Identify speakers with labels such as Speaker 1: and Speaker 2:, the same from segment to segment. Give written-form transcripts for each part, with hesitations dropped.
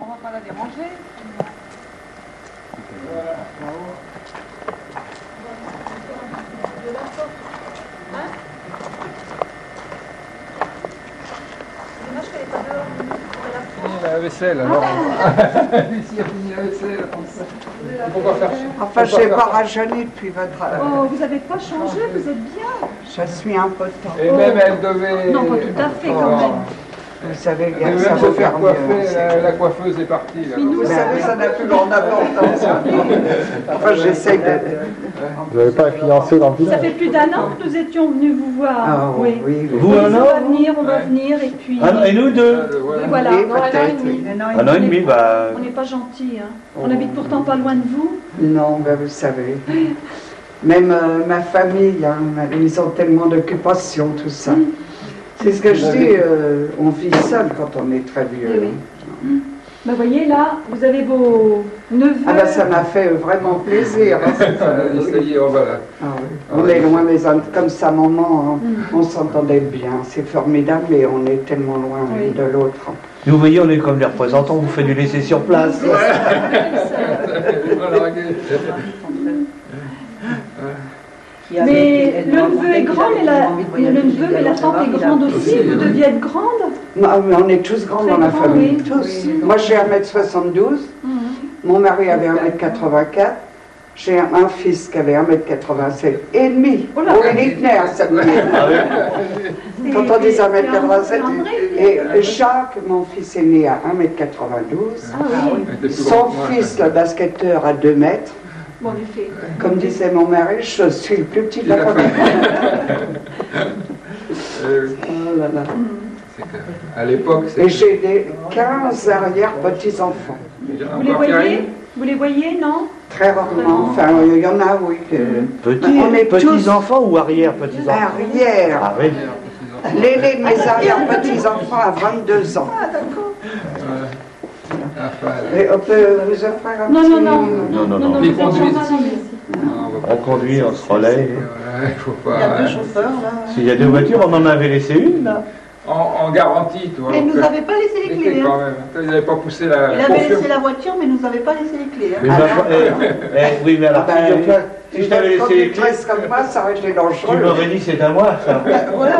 Speaker 1: On va pas la déranger.
Speaker 2: Voilà, bravo.
Speaker 3: La vaisselle, alors. Ici, a fini la vaisselle. Pourquoi faire
Speaker 1: Enfin, je n'ai pas rajeuni depuis votre...
Speaker 4: Oh, vous n'avez pas changé, vous êtes bien.
Speaker 1: Je suis un peu tard.
Speaker 3: Et même elle devait...
Speaker 4: Non, pas tout à fait quand même.
Speaker 1: Vous savez,
Speaker 3: Elle devait
Speaker 1: ça
Speaker 3: même se
Speaker 1: va
Speaker 3: faire
Speaker 1: faire
Speaker 3: coiffer,
Speaker 1: mieux.
Speaker 3: la coiffeuse est partie. Là.
Speaker 4: Mais nous,
Speaker 1: Vous savez, ça n'a plus grande importance. Enfin, j'essaie de...
Speaker 5: Vous n'avez pas un fiancé dans le
Speaker 4: ça
Speaker 5: village?
Speaker 4: fait plus d'un an que nous étions venus vous voir.
Speaker 1: Ah, oui, oui.
Speaker 6: Vous,
Speaker 4: On
Speaker 6: un an
Speaker 4: va venir, on va venir, et puis...
Speaker 6: Ah, et nous deux?
Speaker 4: Voilà,
Speaker 1: Oui,
Speaker 4: un an et
Speaker 1: peut-être.
Speaker 4: demi.
Speaker 6: Un an et demi, bah...
Speaker 4: On n'est pas gentils, hein. On habite pourtant pas loin de vous.
Speaker 1: Non, ben vous savez. Même ma famille, hein, ils ont tellement d'occupations, tout ça. C'est ce que je dis, on vit seul quand on est très vieux.
Speaker 4: Oui, oui. Ben voyez, là, vous avez vos neveux.
Speaker 1: Ah ben ça m'a fait vraiment plaisir. Hein,
Speaker 3: Ça y est, on va là.
Speaker 1: ah, oui. On est loin, mais comme sa maman, hein, on s'entendait bien. C'est formidable, mais on est tellement loin
Speaker 4: Oui.
Speaker 1: l'une de l'autre.
Speaker 6: Vous voyez, on est comme les représentants, vous faites du laisser sur place.
Speaker 4: Mais le neveu est grand, mais la tante est grande aussi. Vous deviez être grande.
Speaker 1: Non, mais on est tous grands dans la
Speaker 4: Très
Speaker 1: famille.
Speaker 4: grand, oui.
Speaker 1: Tous. Moi j'ai 1m72, mon mari avait 1m84, j'ai un fils qui avait 1m87 et demi.
Speaker 4: Oh là.
Speaker 1: Oh, il est né à ça me dit. Quand on dit 1m87, et Jacques, mon fils est né à 1m92,
Speaker 4: Ah oui.
Speaker 1: son fils, le basketteur, à 2 mètres.
Speaker 4: Bon, en effet.
Speaker 1: Comme disait mon mari, je suis le plus petit de la famille. Oh là là.
Speaker 3: À l'époque,
Speaker 1: Et j'ai des 15 arrière-petits-enfants.
Speaker 4: Vous les voyez? Vous les voyez, non?
Speaker 1: Très rarement, enfin il y en a, oui. On est
Speaker 6: Petits enfants ou arrière-petits-enfants?
Speaker 1: Arrière.
Speaker 6: Ah oui.
Speaker 1: L'aîné de mes arrière-petits-enfants a 22 ans.
Speaker 4: Ah, d'accord.
Speaker 1: Et on peut vous offrir un
Speaker 4: Non,
Speaker 1: petit...
Speaker 4: non, non.
Speaker 6: Non, non.
Speaker 4: Vous êtes
Speaker 3: conduisent.
Speaker 4: gentils.
Speaker 6: On conduit, on se relaie.
Speaker 3: Il faut pas.
Speaker 7: Il y a deux chauffeurs là.
Speaker 6: S'il y a deux voitures, on en avait laissé une, là.
Speaker 3: En garantie, toi.
Speaker 7: Mais il nous avait pas laissé les clés.
Speaker 3: quand
Speaker 7: Hein.
Speaker 3: même. Ils n'avaient pas poussé la.
Speaker 7: Il avait laissé la voiture, mais il nous avait pas laissé les clés.
Speaker 6: Mais
Speaker 7: Hein.
Speaker 6: oui, mais alors,
Speaker 1: Ah ben,
Speaker 6: figure-toi, si je t'avais laissé les clés,
Speaker 1: comme moi, ça aurait été
Speaker 6: tu
Speaker 1: dangereux.
Speaker 6: m'aurais dit c'est à moi, ça.
Speaker 7: Voilà.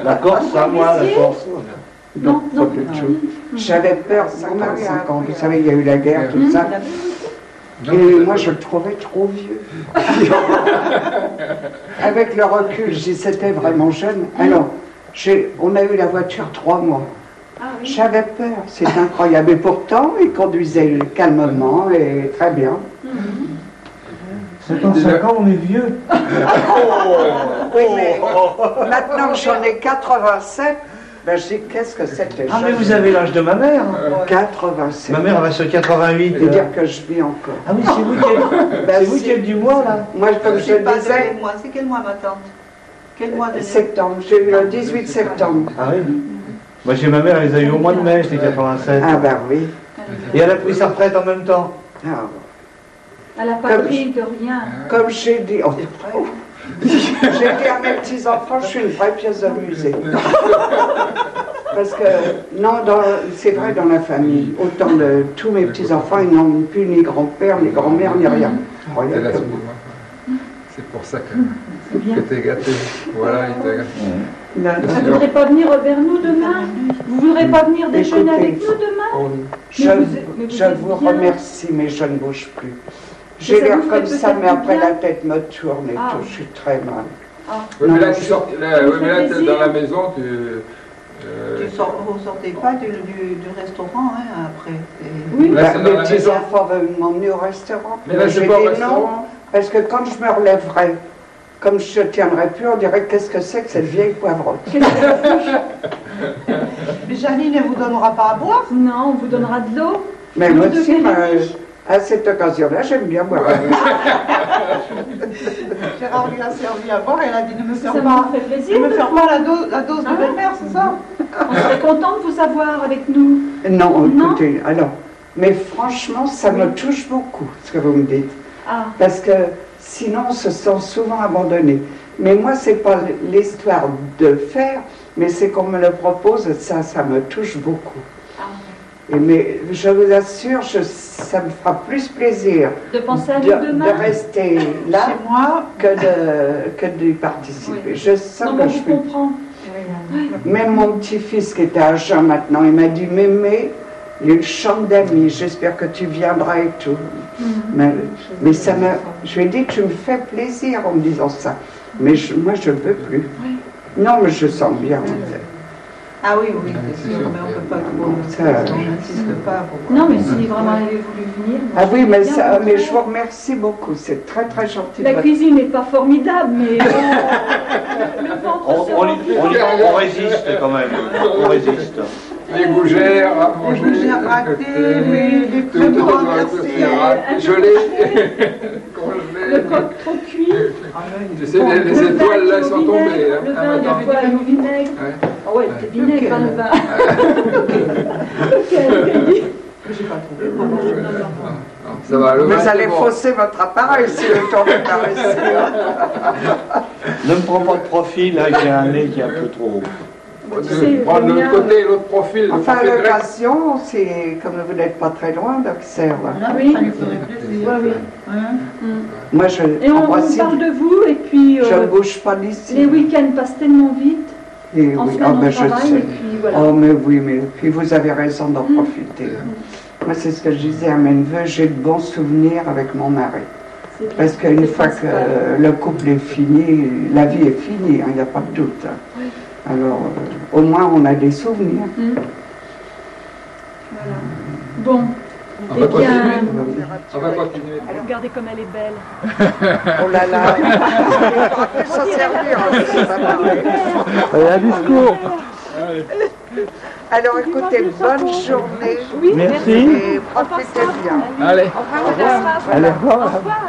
Speaker 6: La Corse, c'est à moi, la Corse.
Speaker 4: Non, non.
Speaker 1: Pas du tout. J'avais peur, 55 ans. Vous savez, il y a eu la guerre, tout ça. Et moi, je le trouvais trop vieux. Avec le recul, je dis, c'était vraiment jeune. Alors, on a eu la voiture 3 mois.
Speaker 4: Ah oui.
Speaker 1: J'avais peur, c'est incroyable. Et pourtant, il conduisait calmement et très bien.
Speaker 6: 55 ans, on est vieux.
Speaker 1: Oui, mais maintenant que j'en ai 87, ben je dis, qu'est-ce que c'était
Speaker 6: Ah, mais
Speaker 1: jeune.
Speaker 6: vous avez l'âge de ma mère.
Speaker 1: 87.
Speaker 6: Ma mère, elle va sur 88.
Speaker 1: Ça veut dire que je vis encore.
Speaker 6: Ah oui, c'est vous qui êtes,
Speaker 1: Ben,
Speaker 6: c'est vous qui êtes du mois, là.
Speaker 1: Moi, comme je
Speaker 7: sais pas
Speaker 1: disais,
Speaker 7: quel mois. C'est quel mois, ma tante? Quel mois de
Speaker 1: septembre, j'ai eu le 18 septembre.
Speaker 6: Ah oui. Moi, chez ma mère, elle les a eu au mois de mai, j'étais 87.
Speaker 1: Ah ben oui.
Speaker 6: Et elle a pris sa retraite en même temps.
Speaker 1: Ah,
Speaker 4: Elle n'a pas
Speaker 1: Comme
Speaker 4: pris de rien.
Speaker 1: comme j'ai dit, j'ai dit à mes petits-enfants, je suis une vraie pièce de musée. Parce que, non, c'est vrai dans la famille, autant de tous mes petits-enfants, ils n'ont plus ni grand-père, ni grand-mère, ni rien.
Speaker 3: T'es là,
Speaker 1: Regarde.
Speaker 3: c'est pour ça que t'es gâté. Voilà, il t'a gâté.
Speaker 4: Vous ne voudrez pas venir vers nous demain? Vous ne voudrez pas venir déjeuner
Speaker 1: Écoutez,
Speaker 4: avec nous demain?
Speaker 1: Je,
Speaker 4: Mais vous
Speaker 1: je
Speaker 4: êtes
Speaker 1: vous
Speaker 4: bien.
Speaker 1: remercie, mais je ne bouge plus.
Speaker 4: ça
Speaker 1: J'ai l'air
Speaker 4: vous fait
Speaker 1: comme ça,
Speaker 4: peut-être
Speaker 1: mais après
Speaker 4: bien.
Speaker 1: la tête me tourne et
Speaker 4: Ah.
Speaker 1: tout, je suis très mal.
Speaker 3: Oui,
Speaker 1: Non,
Speaker 3: mais là,
Speaker 1: mais
Speaker 3: tu
Speaker 1: je-
Speaker 3: sors, là,
Speaker 4: ça
Speaker 3: oui,
Speaker 4: vous
Speaker 3: mais
Speaker 4: fait
Speaker 3: là,
Speaker 4: plaisir.
Speaker 3: dans la maison, tu.
Speaker 7: Vous sortez pas du restaurant hein, après. Et-
Speaker 4: Oui.
Speaker 3: Là,
Speaker 1: Bah,
Speaker 3: c'est dans
Speaker 1: mes
Speaker 3: la maison.
Speaker 1: petits-enfants veulent m'emmener au restaurant.
Speaker 3: Mais là,
Speaker 1: J'ai
Speaker 3: c'est pas au
Speaker 1: dit non,
Speaker 3: restaurant.
Speaker 1: parce que quand je me relèverai, comme je ne tiendrai plus, on dirait qu'est-ce que c'est que cette vieille poivrotte.
Speaker 7: Mais Janine ne vous donnera pas à boire?
Speaker 4: Non, on vous donnera de l'eau.
Speaker 1: Mais
Speaker 4: L'eau
Speaker 1: moi
Speaker 4: de
Speaker 1: aussi,
Speaker 4: Guérény.
Speaker 1: à cette occasion-là, j'aime bien boire.
Speaker 7: Gérard lui a servi à boire et elle a dit ne me
Speaker 4: Ça
Speaker 7: faire
Speaker 4: vous
Speaker 7: pas,
Speaker 4: fait
Speaker 7: ne
Speaker 4: plaisir.
Speaker 7: me faire pas la dose de
Speaker 4: Ah.
Speaker 7: belle-mère, c'est ça?
Speaker 4: On serait content de vous avoir avec nous.
Speaker 1: Non,
Speaker 4: Non.
Speaker 1: écoutez, alors, mais franchement, ça me touche beaucoup, ce que vous me dites.
Speaker 4: Ah,
Speaker 1: Parce que sinon, on se sent souvent abandonné. Mais moi, c'est pas l'histoire de faire, mais c'est qu'on me le propose, ça me touche beaucoup.
Speaker 4: ah.
Speaker 1: Mais je vous assure, ça me fera plus plaisir
Speaker 4: De penser à nous
Speaker 1: de
Speaker 4: demain.
Speaker 1: rester là
Speaker 7: Chez moi,
Speaker 1: que de participer.
Speaker 4: Oui.
Speaker 1: Je sens
Speaker 4: Non,
Speaker 1: que
Speaker 4: mais
Speaker 1: je
Speaker 4: je
Speaker 1: fais.
Speaker 4: comprends.
Speaker 1: Même mon petit-fils qui était à Jean maintenant, il m'a dit Mémé, il y a une chambre d'amis, j'espère que tu viendras et tout. Mais ça m'a. Je lui ai dit, tu me fais plaisir en me disant ça. Mais moi, je ne peux plus. Non, mais je sens bien.
Speaker 7: ah oui, oui, c'est sûr, mais on ne peut pas trop.
Speaker 1: Ça-
Speaker 7: On n'insiste pas. Pour...
Speaker 4: Non, mais si vraiment elle avait voulu venir. moi,
Speaker 1: Ah oui, mais,
Speaker 4: bien,
Speaker 1: ça,
Speaker 4: au
Speaker 1: mais je
Speaker 4: contraire.
Speaker 1: vous remercie beaucoup. C'est très, très gentil.
Speaker 4: La
Speaker 1: de votre-
Speaker 4: cuisine n'est pas formidable, mais le ventre se remplit.
Speaker 6: On résiste quand même. On résiste.
Speaker 3: Les gougères à manger.
Speaker 7: Les gougères ratées, les
Speaker 3: tout,
Speaker 7: crêpes
Speaker 3: tout,
Speaker 7: renversées.
Speaker 3: gelées,
Speaker 4: Le
Speaker 3: congelées.
Speaker 4: coq trop cuit.
Speaker 3: Tu sais, les étoiles là sont tombées.
Speaker 4: Le
Speaker 3: hein,
Speaker 4: vin, des
Speaker 3: maintenant.
Speaker 4: fois, au vinaigre.
Speaker 3: Ouais.
Speaker 4: Ah ouais, c'était vinaigre, hein, le vin. Lequel
Speaker 7: J'ai pas trouvé.
Speaker 3: Non, ça va, le vin,
Speaker 1: Vous
Speaker 3: c'est
Speaker 1: allez
Speaker 3: bon.
Speaker 1: fausser votre appareil si le temps n'est pas resté.
Speaker 6: Ne me prends pas de profil, là, j'ai un nez qui est un peu trop.
Speaker 3: Prendre de l'autre côté, l'autre profil. le
Speaker 1: Enfin,
Speaker 3: profil grec.
Speaker 1: l'occasion, c'est comme vous n'êtes pas très loin d'Auxerre.
Speaker 4: Oui.
Speaker 7: Ça lui ferait plaisir.
Speaker 4: Oui, oui.
Speaker 1: Moi, je,
Speaker 4: Et
Speaker 1: en
Speaker 4: on
Speaker 1: principe,
Speaker 4: parle de vous, et puis
Speaker 1: je ne bouge pas d'ici.
Speaker 4: les week-ends passent tellement vite.
Speaker 1: Et
Speaker 4: En
Speaker 1: oui,
Speaker 4: semaine, on
Speaker 1: ben, je
Speaker 4: travaille,
Speaker 1: sais.
Speaker 4: et puis voilà.
Speaker 1: Oh, mais oui, mais puis vous avez raison d'en profiter. Moi, c'est ce que je disais à mes neveux, j'ai de bons souvenirs avec mon mari.
Speaker 4: C'est bien.
Speaker 1: Parce qu'une
Speaker 4: C'est
Speaker 1: fois que
Speaker 4: principal.
Speaker 1: le couple est fini, la vie est finie, il n'y a pas de doute. Alors, au moins, on a des souvenirs.
Speaker 4: Voilà. Bon.
Speaker 3: On
Speaker 4: Eh
Speaker 3: va
Speaker 4: bien,
Speaker 3: continuer. On va continuer.
Speaker 4: regardez comme elle est belle.
Speaker 1: Oh là là, il faudra plus s'en servir, hein, c'est pas pareil.
Speaker 5: Allez, un discours.
Speaker 1: Alors écoutez, bonne journée
Speaker 4: Oui,
Speaker 6: Merci.
Speaker 1: et profitez bien.
Speaker 3: Allez.
Speaker 4: Au revoir, madame.
Speaker 5: Allez, au revoir.
Speaker 4: Au revoir.